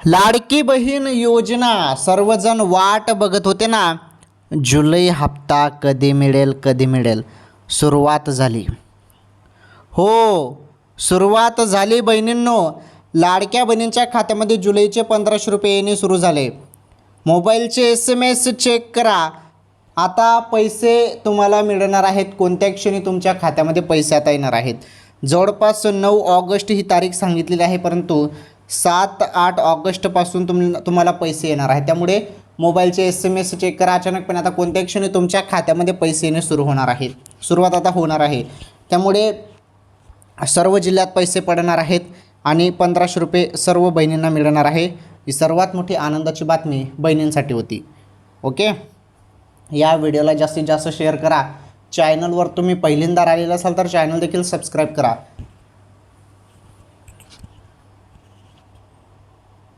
लाडकी बहीण योजना सर्वजण वाट बघत होते ना. जुलै हप्ता कधी मिळेल कधी मिळेल. सुरुवात झाली. हो, सुरुवात झाली बहिणींनो. लाडक्या बहिणींच्या खात्यामध्ये जुलैचे 1500 रुपये येणे सुरू झाले. मोबाईलचे SMS चेक करा. आता पैसे तुम्हाला मिळणार आहेत. कोणत्या क्षणी तुमच्या खात्यामध्ये पैसे आता येणार आहेत. जवळपास 9 ऑगस्ट ही तारीख सांगितलेली आहे, परंतु 7-8 ऑगस्टपासून तुम्हाला पैसे येणार आहेत. त्यामुळे मोबाईलचे SMS चेक करा. अचानकपणे आता कोणत्या क्षणी तुमच्या खात्यामध्ये पैसे येणे सुरू होणार आहेत. सुरुवात आता होणार आहे. त्यामुळे सर्व जिल्ह्यात पैसे पडणार आहेत आणि 1500 रुपये सर्व बहिणींना मिळणार आहे. ही सर्वात मोठी आनंदाची बातमी बहिणींसाठी होती. ओके, या व्हिडिओला जास्तीत जास्त शेअर करा. चॅनलवर तुम्ही पहिल्यांदा आलेला असाल तर चॅनल देखील सबस्क्राईब करा.